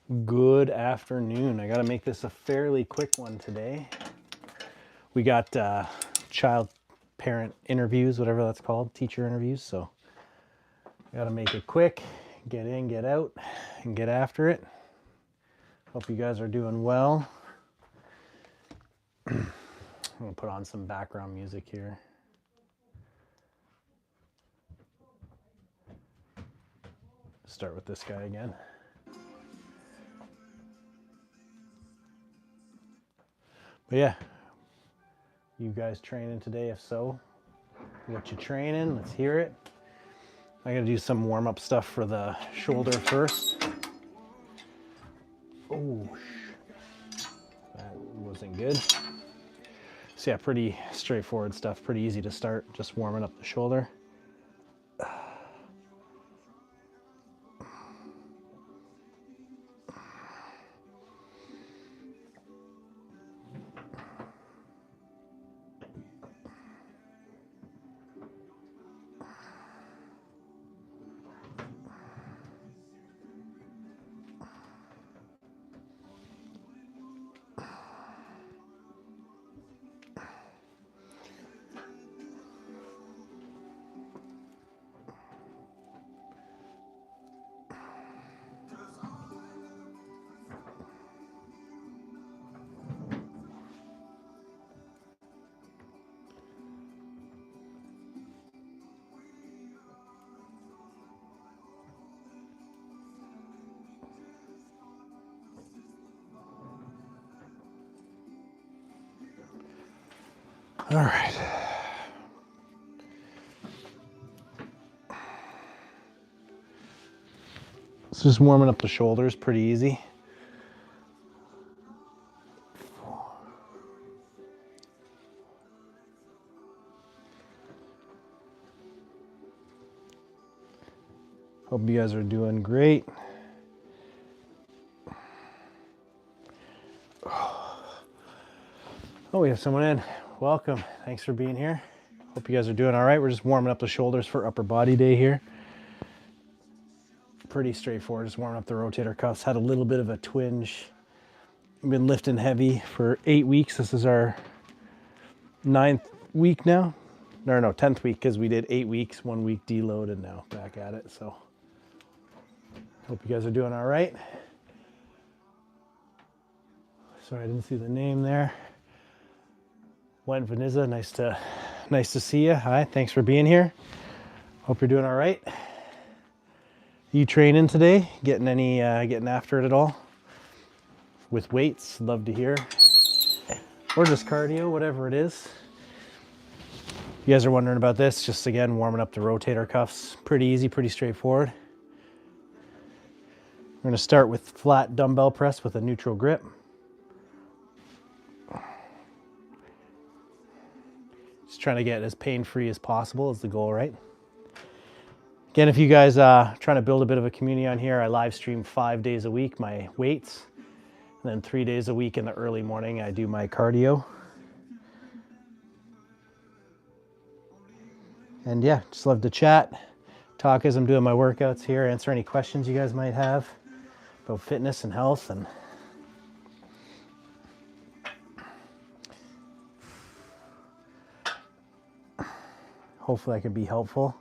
Good afternoon. I got to make this a fairly quick one today. We got child parent interviews, whatever that's called, teacher interviews. So I got to make it quick, get in, get out, and get after it. Hope you guys are doing well. I'm going to put on some background music here. Start with this guy again. But yeah, you guys training today? If so, what you training? Let's hear it. I gotta do some warm-up stuff for the shoulder first. Oh, that wasn't good. So yeah, pretty straightforward stuff, pretty easy to start, just warming up the shoulder. All right. So just warming up the shoulders, pretty easy. Hope you guys are doing great. Oh, we have someone in. Welcome. Thanks for being here. Hope you guys are doing all right. We're just warming up the shoulders for upper body day here. Pretty straightforward, just warming up the rotator cuffs. Had a little bit of a twinge. Been lifting heavy for 8 weeks. This is our 9th week now. No, 10th week, because we did 8 weeks, 1 week deload, and now back at it. So hope you guys are doing all right. Sorry, I didn't see the name there. Went Vanessa, nice to see you. Hi, thanks for being here. Hope you're doing all right. You training today? Getting after it at all? With weights, love to hear. Or just cardio, whatever it is. You guys are wondering about this, just again, warming up the rotator cuffs. Pretty easy, pretty straightforward. We're gonna start with flat dumbbell press with a neutral grip. Just trying to get as pain-free as possible is the goal, right? Again, if you guys trying to build a bit of a community on here, I live stream 5 days a week, my weights. And then 3 days a week in the early morning, I do my cardio. And yeah, just love to chat, talk as I'm doing my workouts here, answer any questions you guys might have about fitness and health. And hopefully I can be helpful.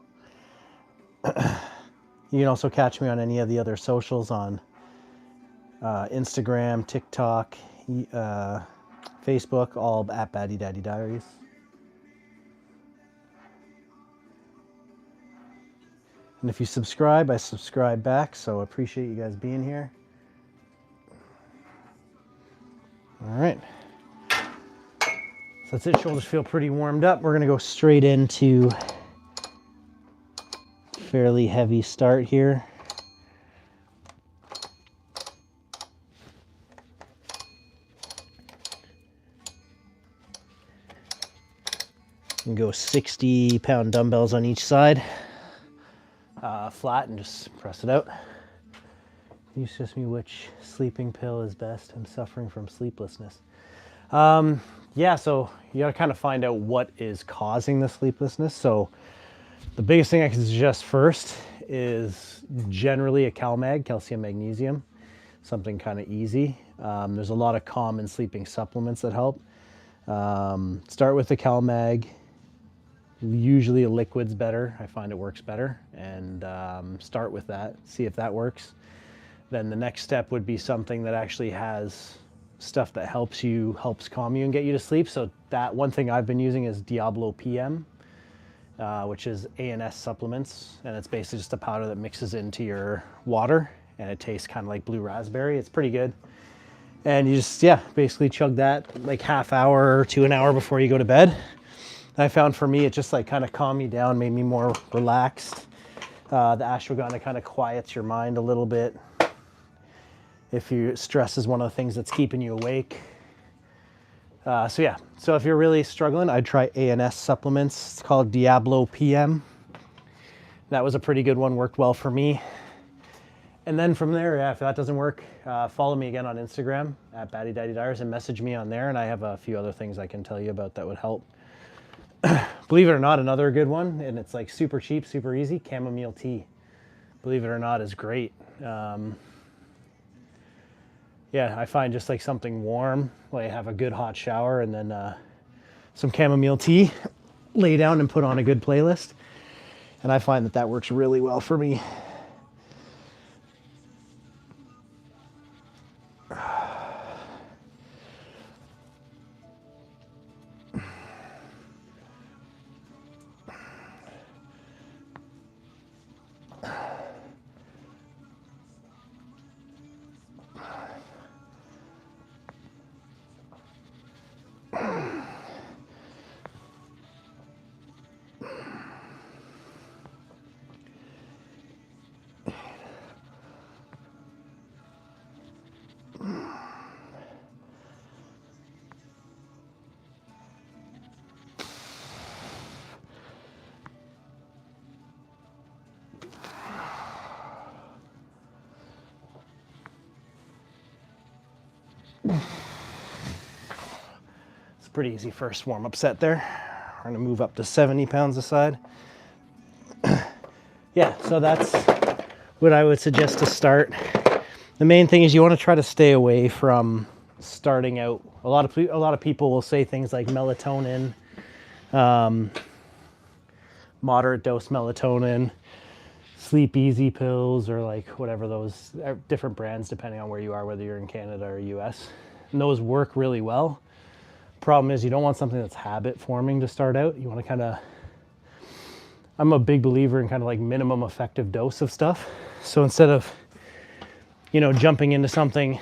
You can also catch me on any of the other socials on Instagram, TikTok, Facebook, all at Baddiedaddydiaries. And if you subscribe, I subscribe back, so I appreciate you guys being here. All right. So that's it, shoulders feel pretty warmed up. We're gonna go straight into fairly heavy start here. And go 60-pound dumbbells on each side, flat, and just press it out. You ask me which sleeping pill is best. I'm suffering from sleeplessness. Yeah, so you gotta kind of find out what is causing the sleeplessness. So the biggest thing I can suggest first is generally a CalMag, calcium magnesium. something kind of easy. There's a lot of calm and sleeping supplements that help. Start with the CalMag. Usually a liquid's better. I find it works better. And start with that, see if that works. Then the next step would be something that actually has stuff that helps calm you and get you to sleep. So that one thing I've been using is Diablo PM, which is ANS supplements. And it's basically just a powder that mixes into your water, and it tastes kind of like blue raspberry. It's pretty good. And you just, yeah, basically chug that like half hour to an hour before you go to bed. I found for me, it just like kind of calmed me down, made me more relaxed. The ashwagandha kind of quiets your mind a little bit. If stress is one of the things that's keeping you awake. So yeah, so if you're really struggling, I'd try ANS supplements. It's called Diablo PM. That was a pretty good one, worked well for me. And then from there, yeah, if that doesn't work, follow me again on Instagram at Baddiedaddydiaries and message me on there. And I have a few other things I can tell you about that would help. Believe it or not, another good one, and it's like super cheap, super easy, chamomile tea. Believe it or not, is great. Yeah, I find just like something warm, like have a good hot shower and then some chamomile tea, lay down and put on a good playlist. And I find that that works really well for me. It's a pretty easy first warm-up set there. We're gonna move up to 70 pounds a side. Yeah, so that's what I would suggest to start. The main thing is you want to try to stay away from starting out. A lot of people will say things like melatonin, moderate dose melatonin, sleep easy pills, or like whatever those are, different brands depending on where you are, whether you're in Canada or US. And those work really well. Problem is you don't want something that's habit forming to start out. You want to kind of, I'm a big believer in kind of like minimum effective dose of stuff. So instead of, you know, jumping into something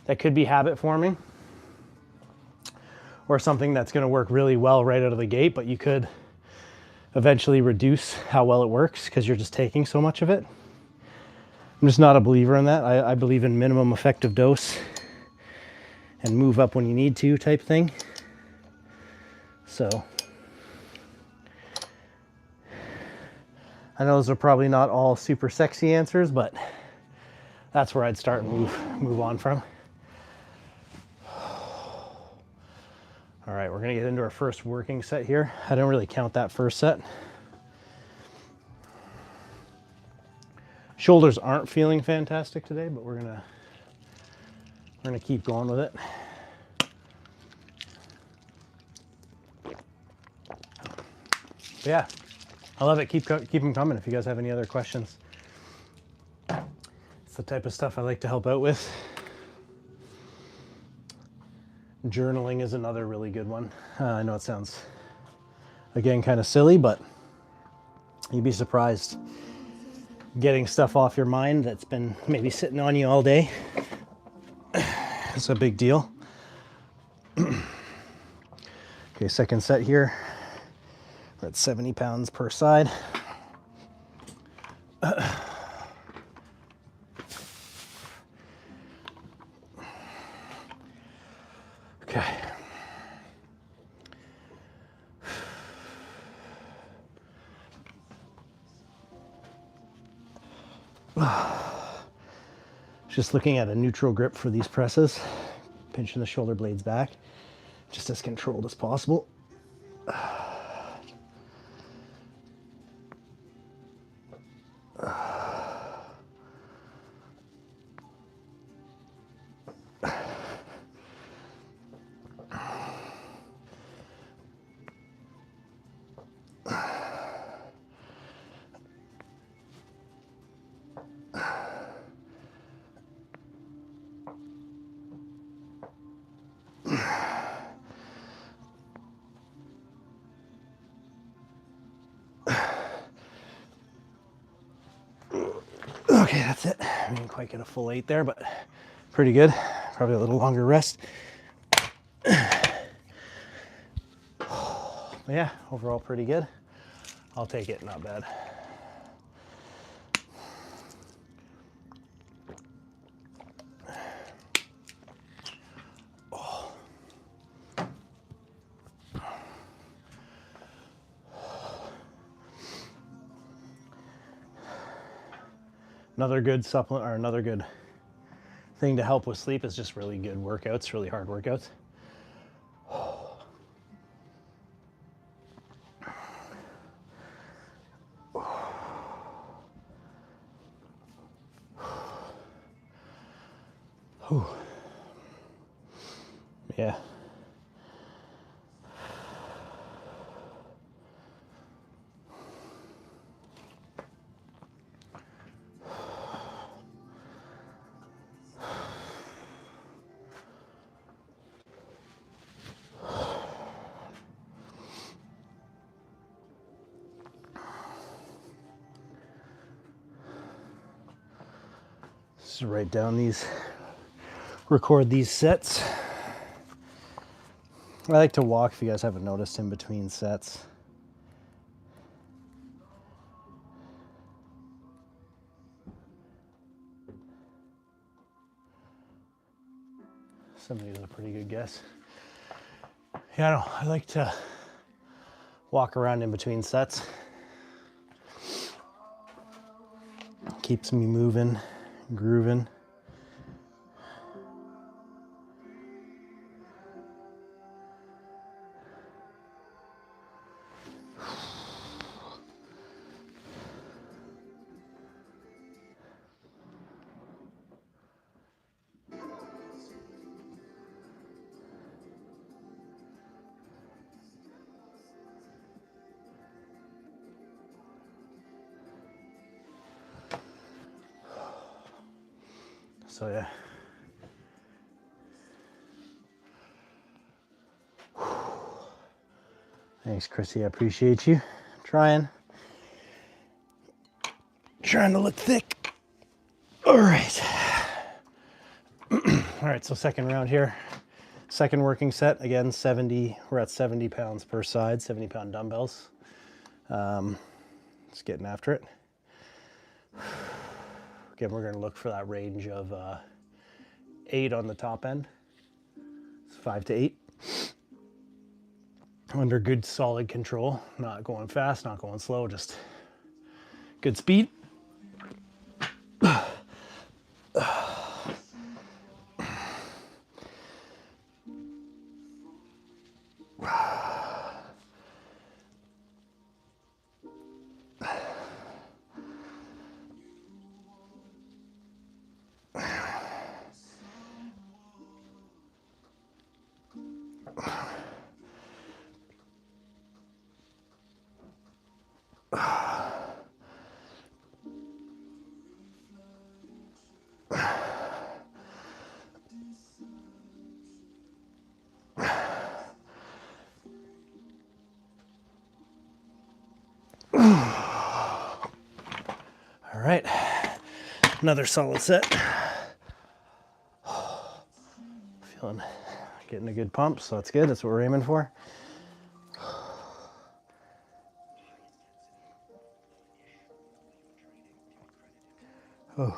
that could be habit forming or something that's going to work really well right out of the gate, but you could eventually reduce how well it works because you're just taking so much of it. I'm just not a believer in that. I believe in minimum effective dose and move up when you need to type thing. So I know those are probably not all super sexy answers, but that's where I'd start and move on from. All right, we're gonna get into our first working set here. I don't really count that first set. Shoulders aren't feeling fantastic today, but we're gonna keep going with it. But yeah, I love it. Keep them coming if you guys have any other questions. It's the type of stuff I like to help out with. Journaling is another really good one. I know it sounds, again, kind of silly, but you'd be surprised getting stuff off your mind that's been maybe sitting on you all day. It's a big deal. Okay, second set here. We're at 70 pounds per side. Okay. Just looking at a neutral grip for these presses, pinching the shoulder blades back, just as controlled as possible. Okay, that's it. I didn't quite get a full 8 there, but pretty good. Probably a little longer rest. But yeah, overall pretty good. I'll take it, not bad. Another good supplement, or another good thing to help with sleep, is just really good workouts, really hard workouts. Yeah. Just write down these, record these sets. I like to walk, if you guys haven't noticed, in between sets. Somebody's a pretty good guess. Yeah, I know. I like to walk around in between sets. Keeps me moving, grooving. So yeah. Thanks, Chrissy. I appreciate you trying to look thick. All right. All right, so second round here. Second working set, again, 70. We're at 70 pounds per side, 70-pound dumbbells. Just getting after it. Again, we're going to look for that range of 8 on the top end. It's 5 to 8. Under good, solid control. Not going fast, not going slow, just good speed. All right, another solid set. Feeling, getting a good pump, so that's good. That's what we're aiming for. Oh.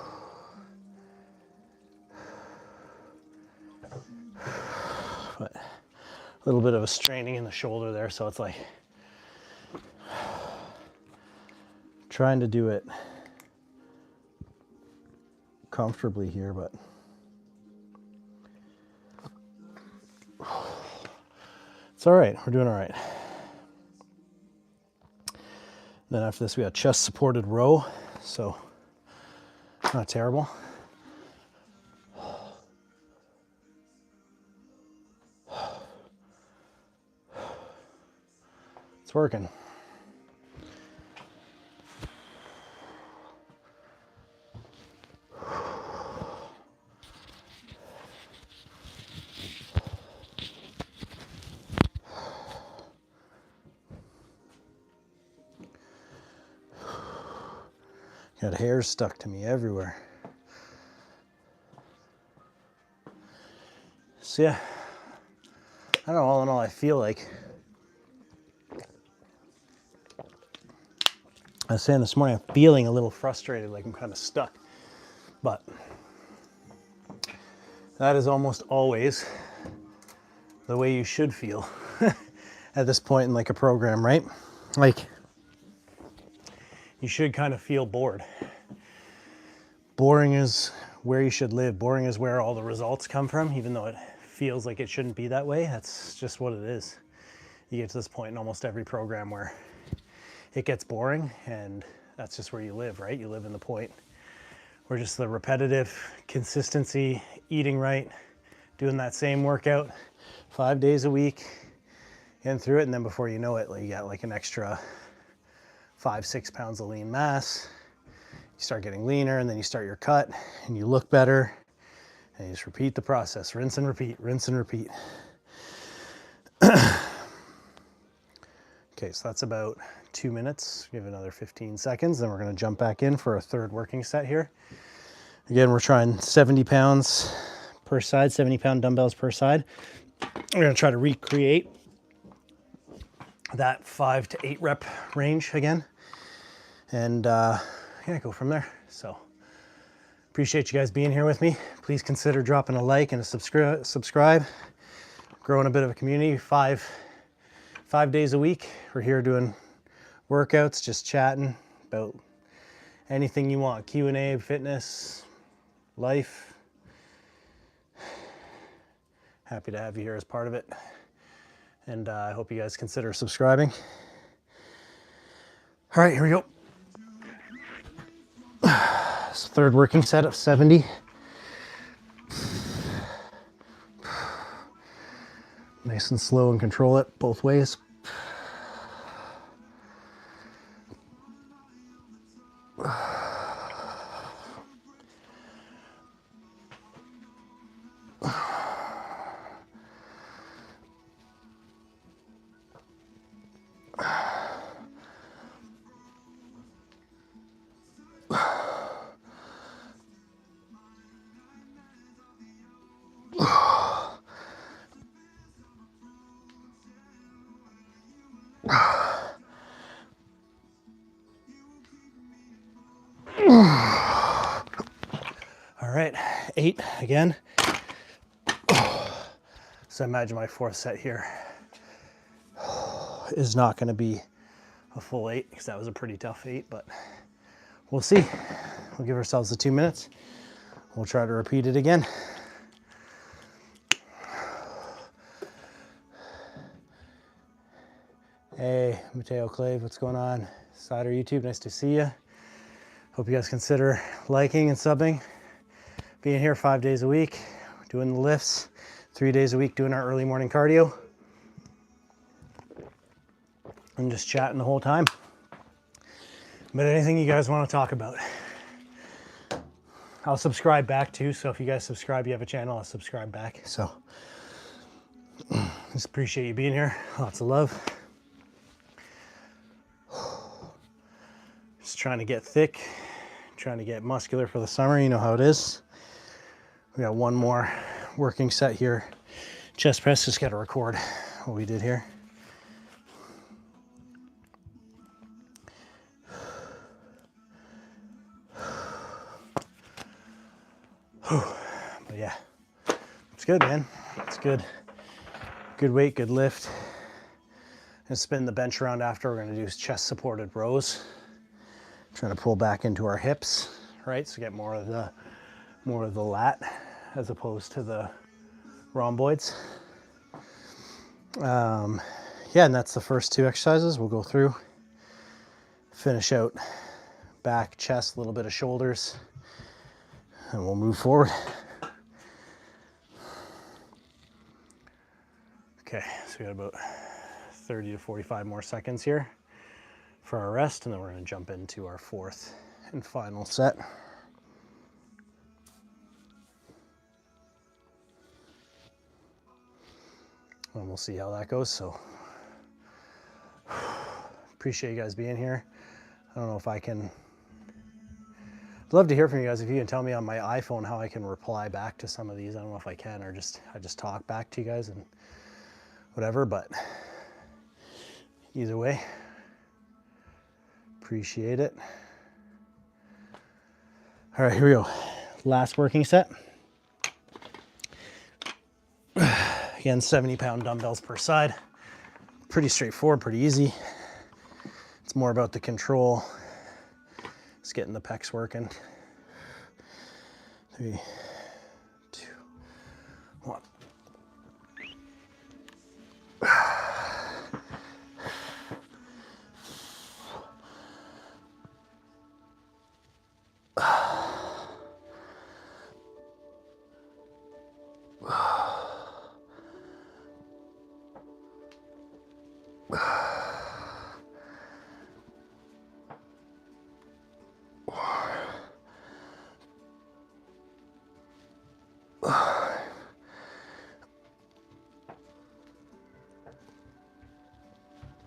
But a little bit of a straining in the shoulder there, so it's like trying to do it comfortably here, but it's all right. We're doing all right. Then after this, we got chest supported row, so not terrible. It's working. Got hairs stuck to me everywhere. So yeah, I don't know, all in all, I feel like, I was saying this morning, I'm feeling a little frustrated, like I'm kind of stuck. But that is almost always the way you should feel at this point in like a program, right? Like, you should kind of feel bored. Boring is where you should live. Boring is where all the results come from, even though it feels like it shouldn't be that way. That's just what it is. You get to this point in almost every program where it gets boring, and that's just where you live, right? You live in the point where just the repetitive consistency, eating right, doing that same workout 5 days a week, getting through it, and then before you know it, like, you got like an extra 5-6 pounds of lean mass. You start getting leaner, and then you start your cut, and you look better, and you just repeat the process. Rinse and repeat, rinse and repeat. Okay, so that's about 2 minutes. Give it another 15 seconds, then we're gonna jump back in for a third working set here. Again, we're trying 70 pounds per side, 70-pound dumbbells per side. We're gonna try to recreate that 5 to 8 rep range again. And yeah, go from there. So appreciate you guys being here with me. Please consider dropping a like and a subscribe. Growing a bit of a community, five days a week. We're here doing workouts, just chatting about anything you want. Q&A, fitness, life. Happy to have you here as part of it. And I hope you guys consider subscribing. All right, here we go. Third working set of 70. Nice and slow, and control it both ways. All right, 8 again. So imagine my fourth set here is not going to be a full 8, because that was a pretty tough 8, but we'll see. We'll give ourselves the 2 minutes. We'll try to repeat it again. Hey, Mateo Clave, what's going on? Cider YouTube, nice to see you. Hope you guys consider liking and subbing. Being here 5 days a week, doing the lifts, 3 days a week doing our early morning cardio. I'm just chatting the whole time. But anything you guys want to talk about, I'll subscribe back too. So if you guys subscribe, you have a channel, I'll subscribe back. So just appreciate you being here. Lots of love. Just trying to get thick, trying to get muscular for the summer. You know how it is. We got one more working set here. Chest press, just got to record what we did here. But yeah, it's good, man. It's good. Good weight, good lift. And spin the bench around after. We're gonna do chest supported rows. Trying to pull back into our hips, right? So get more of the lat as opposed to the rhomboids. Yeah, and that's the first 2 exercises we'll go through. Finish out back, chest, a little bit of shoulders, and we'll move forward. Okay, so we got about 30 to 45 more seconds here for our rest, and then we're going to jump into our 4th and final set. And we'll see how that goes. So appreciate you guys being here. I don't know if I can I'd love to hear from you guys. If you can tell me on my iPhone how I can reply back to some of these. I don't know if I can, or I just talk back to you guys and whatever, but either way, appreciate it. All right, here we go. Last working set. Again, 70-pound dumbbells per side. Pretty straightforward, pretty easy. It's more about the control. Just getting the pecs working. 3, 2, 1.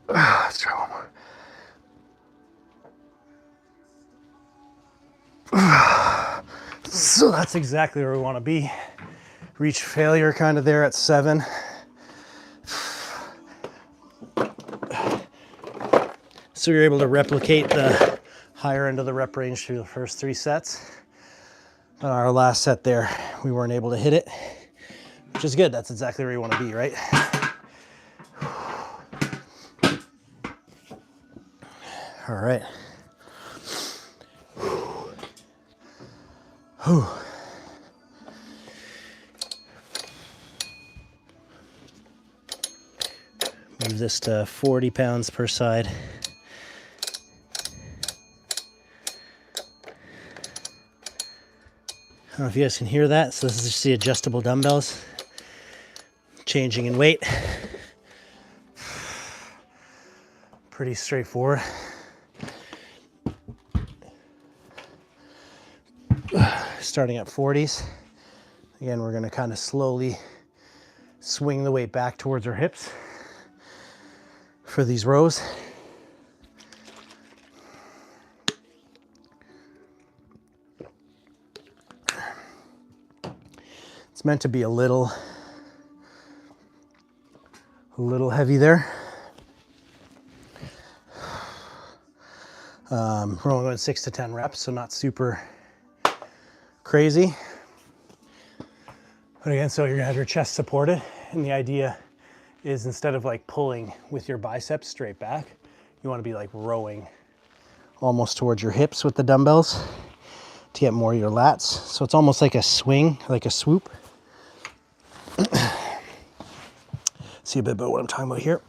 Let's try one more. So that's exactly where we want to be. Reach failure kind of there at 7. So you're able to replicate the higher end of the rep range through the first 3 sets. But our last set there, we weren't able to hit it, which is good. That's exactly where you want to be, right? All right. Whew. Move this to 40 pounds per side. I don't know if you guys can hear that. So this is just the adjustable dumbbells changing in weight. Pretty straightforward. Starting at 40s. Again, we're going to kind of slowly swing the weight back towards our hips for these rows. It's meant to be a little heavy there. We're only going 6 to 10 reps, so not super crazy. But again, so you're gonna have your chest supported, and the idea is instead of like pulling with your biceps straight back, you want to be like rowing almost towards your hips with the dumbbells to get more of your lats. So it's almost like a swing, like a swoop. See a bit about what I'm talking about here.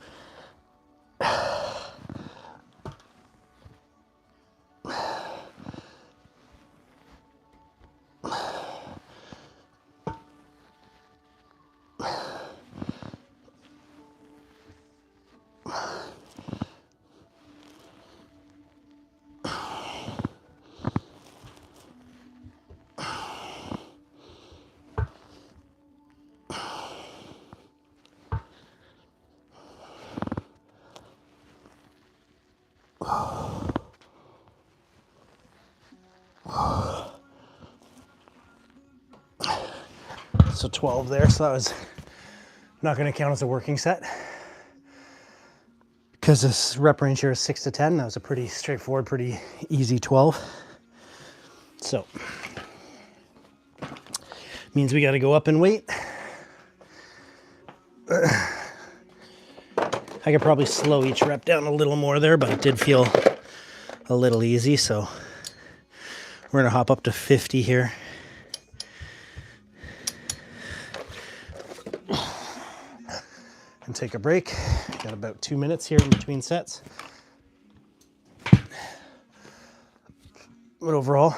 So 12 there, so that was not going to count as a working set because this rep range here is 6 to 10. That was a pretty straightforward, pretty easy 12. So means we got to go up in weight. I could probably slow each rep down a little more there, but it did feel a little easy. So we're going to hop up to 50 here. And take a break. Got about 2 minutes here in between sets. But overall,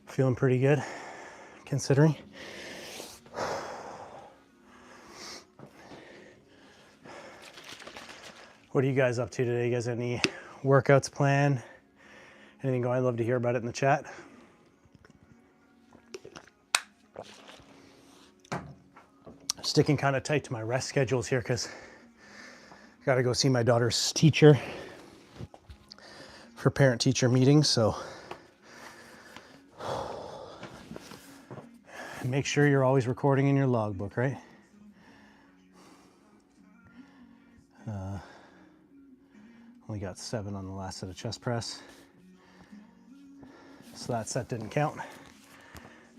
feeling pretty good considering. What are you guys up to today? You guys have any workouts planned? Anything going? I'd love to hear about it in the chat. Sticking kind of tight to my rest schedules here because I got to go see my daughter's teacher for parent-teacher meetings. So make sure you're always recording in your logbook, right? Only got 7 on the last set of chest press. So that set didn't count.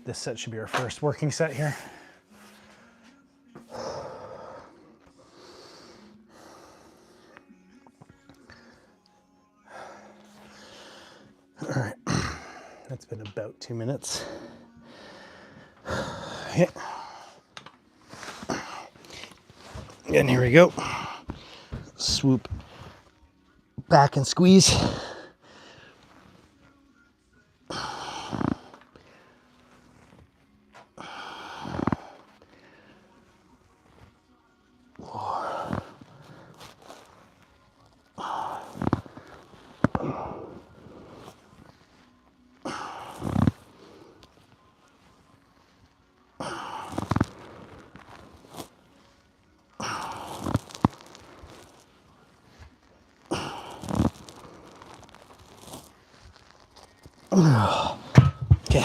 This set should be our first working set here. All right, that's been about 2 minutes. Okay. And here we go. Swoop back and squeeze. Okay,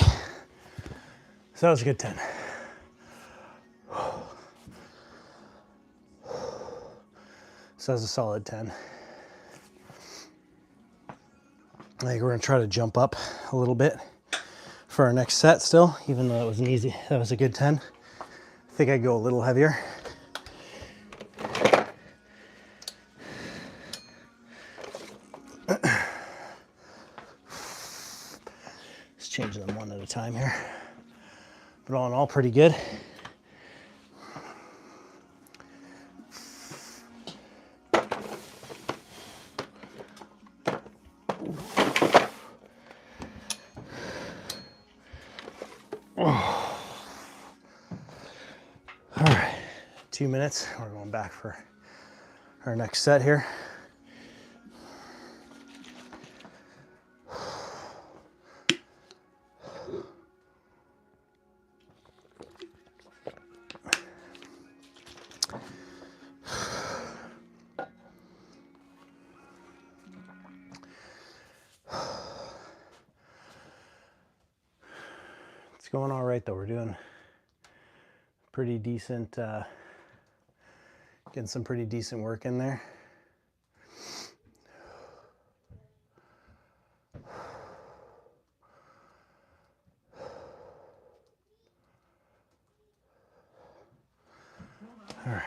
so that was a good 10. So that's a solid 10. I think we're gonna try to jump up a little bit for our next set still, even though that was a good 10. I think I'd go a little heavier. Just changing them one at a time here. But all in all, pretty good. All right, 2 minutes. We're going back for our next set here. It's going all right though. We're doing pretty decent, getting some pretty decent work in there. All right.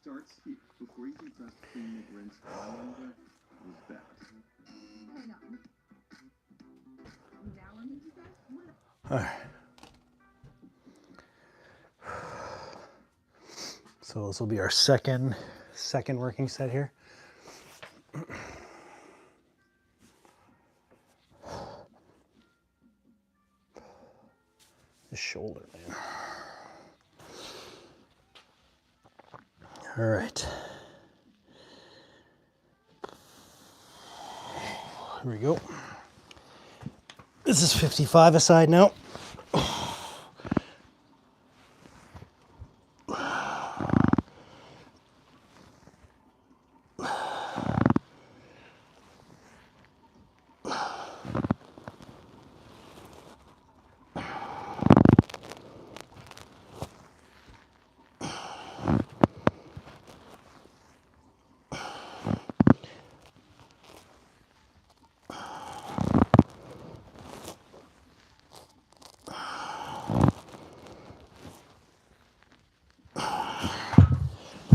Starts here before you can press clean the rinse calendar is best. All right. So this will be our second working set here. The shoulder, man. All right. Here we go. This is 55 aside now.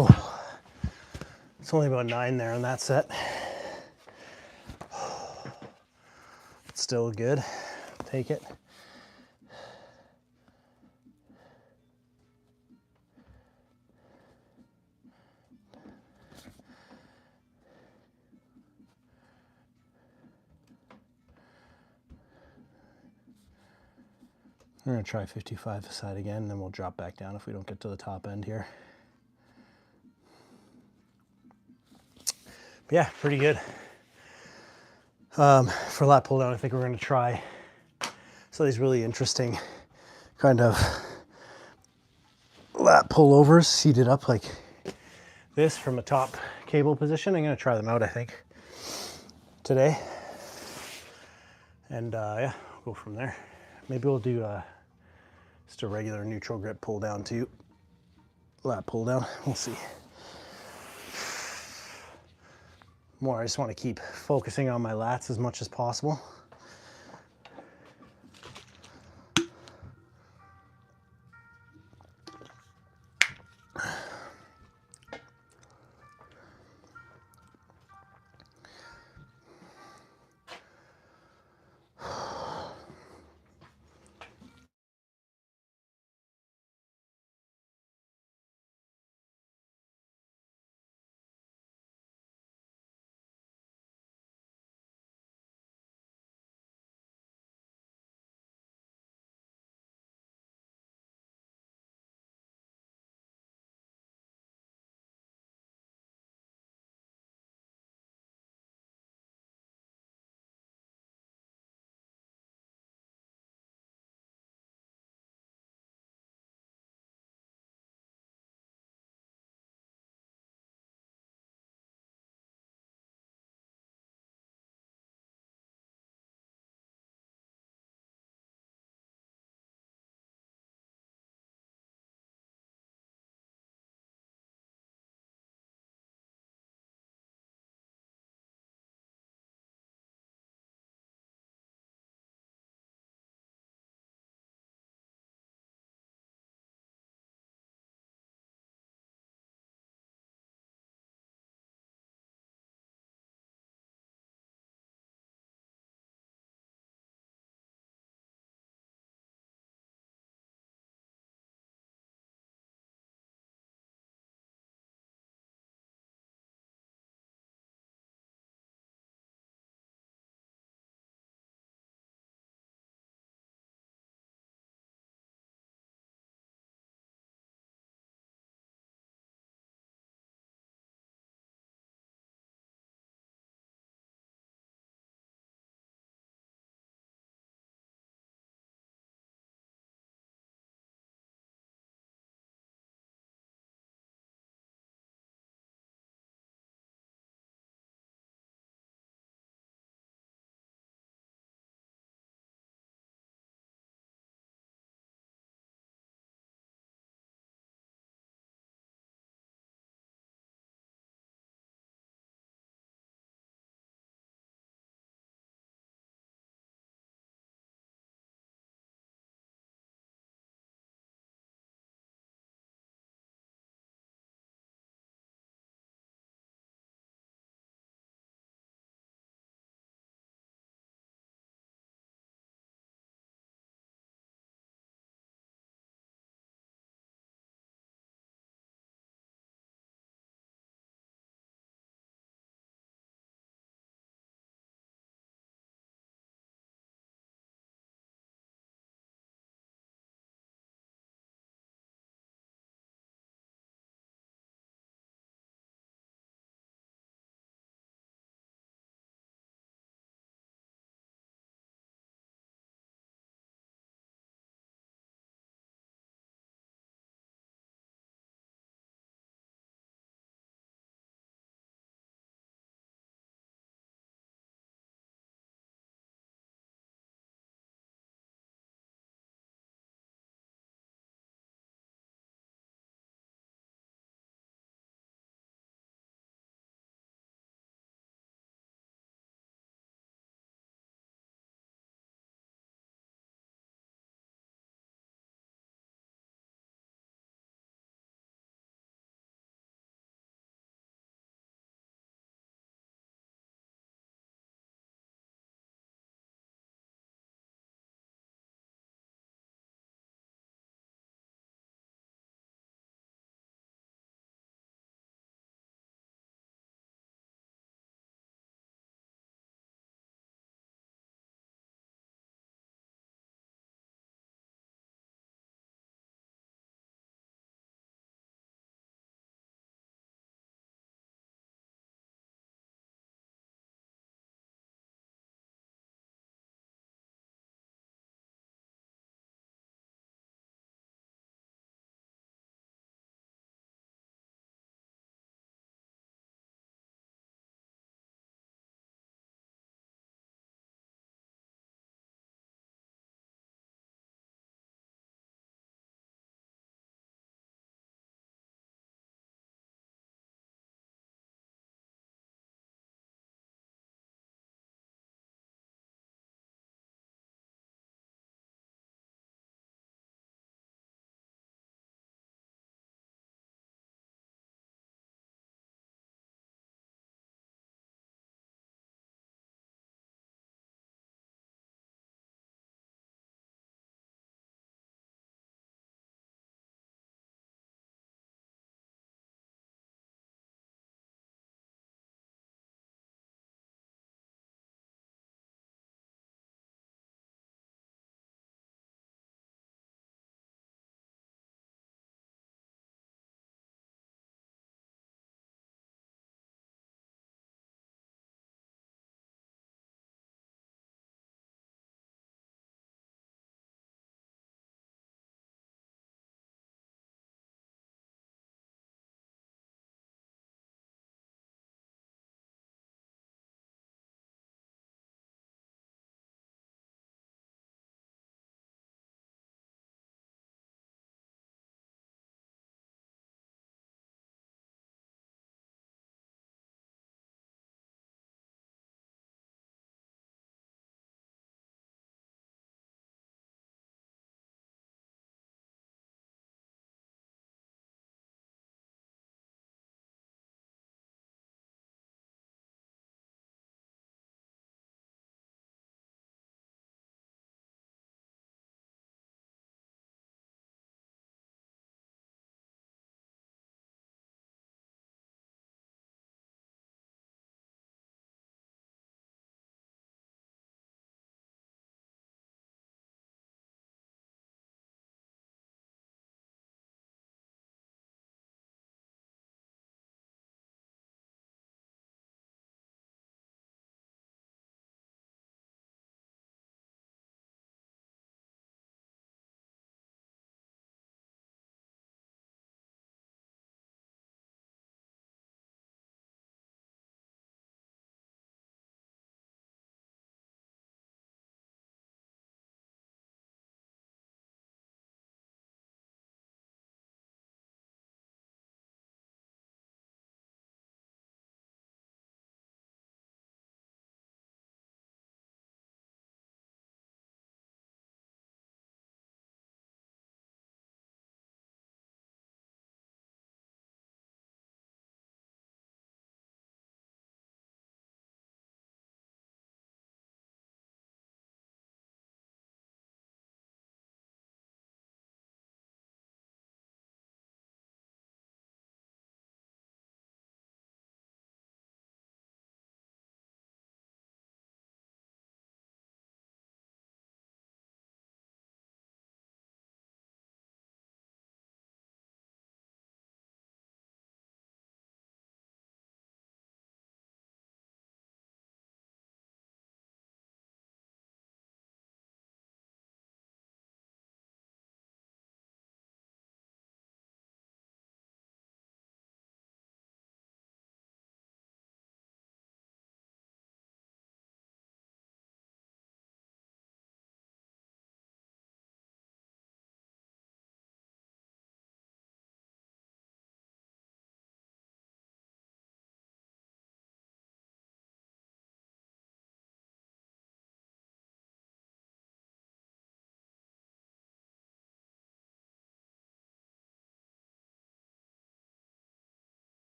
Oh, it's only about 9 there on that set. It's still good. Take it. We're gonna try 55 aside again, and then we'll drop back down if we don't get to the top end here. But yeah, pretty good. For lat pull down, I think we're gonna try some of these really interesting kind of lat pullovers seated up like this from a top cable position. I'm gonna try them out, I think, today. And yeah, we'll go from there. Maybe we'll do Just a regular neutral grip pull down too. Lat pull down, we'll see. More, I just want to keep focusing on my lats as much as possible.